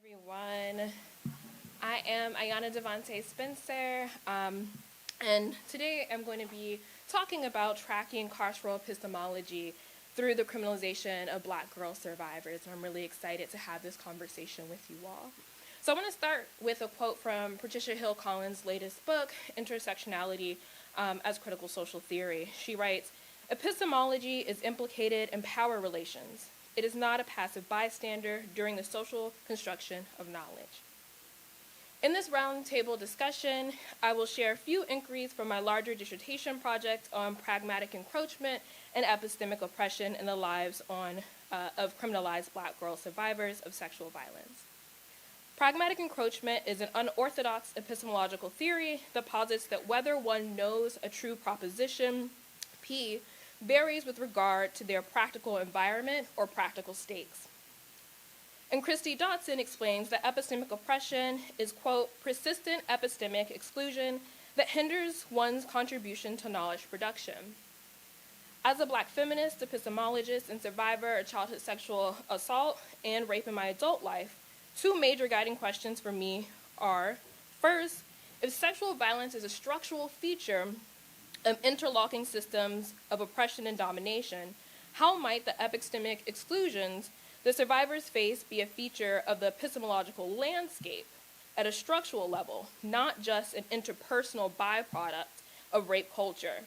everyone. I am Ayanna Devante Spencer, and today I'm going to be talking about tracking carceral epistemology through the criminalization of Black girl survivors, and I'm really excited to have this conversation with you all. So I want to start with a quote from Patricia Hill Collins' latest book, Intersectionality as Critical Social Theory. She writes, "Epistemology is implicated in power relations. It is not a passive bystander during the social construction of knowledge." In this roundtable discussion, I will share a few inquiries from my larger dissertation project on pragmatic encroachment and epistemic oppression in the lives of criminalized Black girl survivors of sexual violence. Pragmatic encroachment is an unorthodox epistemological theory that posits that whether one knows a true proposition, P, varies with regard to their practical environment or practical stakes. And Christy Dotson explains that epistemic oppression is, quote, persistent epistemic exclusion that hinders one's contribution to knowledge production. As a Black feminist, epistemologist, and survivor of childhood sexual assault and rape in my adult life, two major guiding questions for me are, first, if sexual violence is a structural feature of interlocking systems of oppression and domination, how might the epistemic exclusions the survivors face be a feature of the epistemological landscape at a structural level, not just an interpersonal byproduct of rape culture?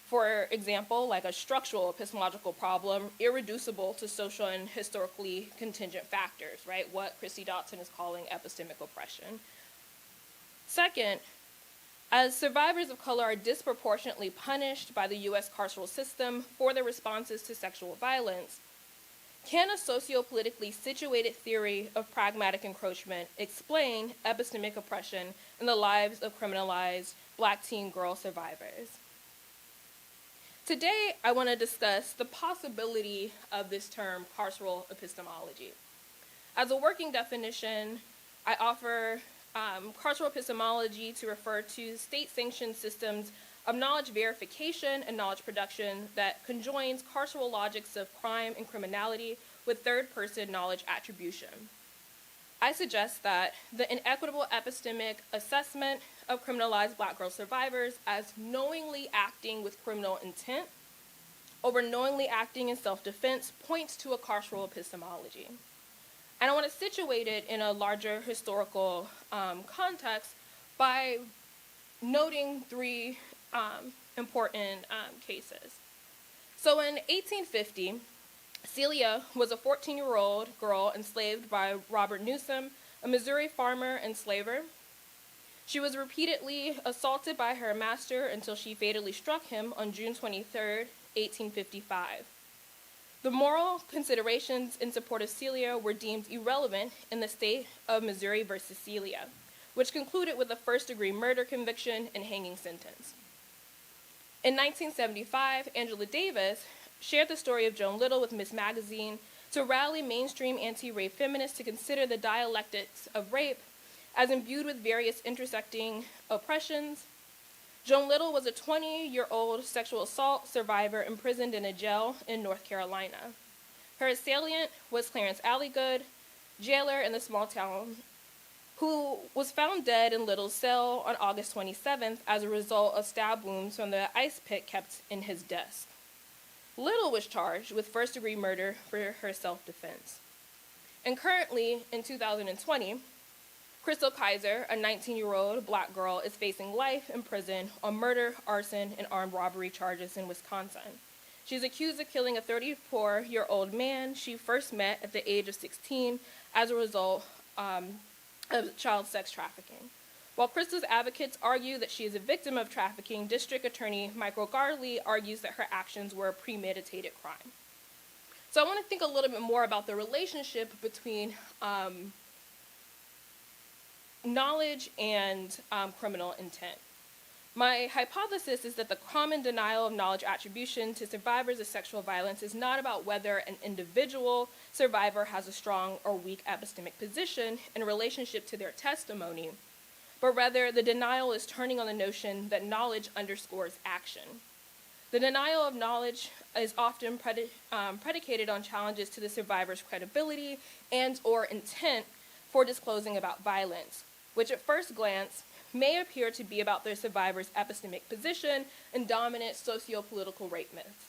For example, like a structural epistemological problem irreducible to social and historically contingent factors, right? What Christy Dotson is calling epistemic oppression. Second, as survivors of color are disproportionately punished by the U.S. carceral system for their responses to sexual violence, can a sociopolitically situated theory of pragmatic encroachment explain epistemic oppression in the lives of criminalized Black teen girl survivors? Today, I want to discuss the possibility of this term, carceral epistemology. As a working definition, I offer carceral epistemology to refer to state-sanctioned systems of knowledge verification and knowledge production that conjoins carceral logics of crime and criminality with third-person knowledge attribution. I suggest that the inequitable epistemic assessment of criminalized Black girl survivors as knowingly acting with criminal intent over knowingly acting in self-defense points to a carceral epistemology. And I want to situate it in a larger historical context by noting three important cases. So in 1850, Celia was a 14-year-old girl enslaved by Robert Newsom, a Missouri farmer and slaver. She was repeatedly assaulted by her master until she fatally struck him on June 23, 1855. The moral considerations in support of Celia were deemed irrelevant in the state of Missouri versus Celia, which concluded with a first-degree murder conviction and hanging sentence. In 1975, Angela Davis shared the story of Joan Little with Ms. Magazine to rally mainstream anti-rape feminists to consider the dialectics of rape as imbued with various intersecting oppressions. Joan Little was a 20-year-old sexual assault survivor imprisoned in a jail in North Carolina. Her assailant was Clarence Alligood, jailer in the small town, who was found dead in Little's cell on August 27th as a result of stab wounds from the ice pick kept in his desk. Little was charged with first-degree murder for her self-defense. And currently, in 2020, Crystal Kaiser, a 19-year-old Black girl, is facing life in prison on murder, arson, and armed robbery charges in Wisconsin. She's accused of killing a 34-year-old man she first met at the age of 16 as a result of child sex trafficking. While Crystal's advocates argue that she is a victim of trafficking, District Attorney Michael Garley argues that her actions were a premeditated crime. So I want to think a little bit more about the relationship between knowledge and criminal intent. My hypothesis is that the common denial of knowledge attribution to survivors of sexual violence is not about whether an individual survivor has a strong or weak epistemic position in relationship to their testimony, but rather the denial is turning on the notion that knowledge underscores action. The denial of knowledge is often predicated on challenges to the survivor's credibility and or intent for disclosing about violence, which at first glance may appear to be about their survivor's epistemic position and dominant socio-political rape myths.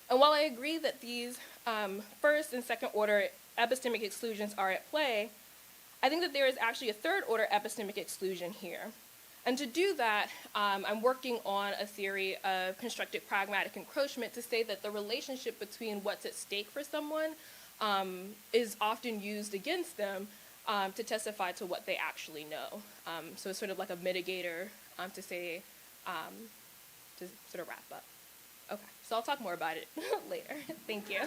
And while I agree that these first and second order epistemic exclusions are at play, I think that there is actually a third order epistemic exclusion here. And to do that, I'm working on a theory of constructed pragmatic encroachment to say that the relationship between what's at stake for someone is often used against them to testify to what they actually know. So it's sort of like a mitigator to say, to sort of wrap up. Okay, so I'll talk more about it later. Thank you.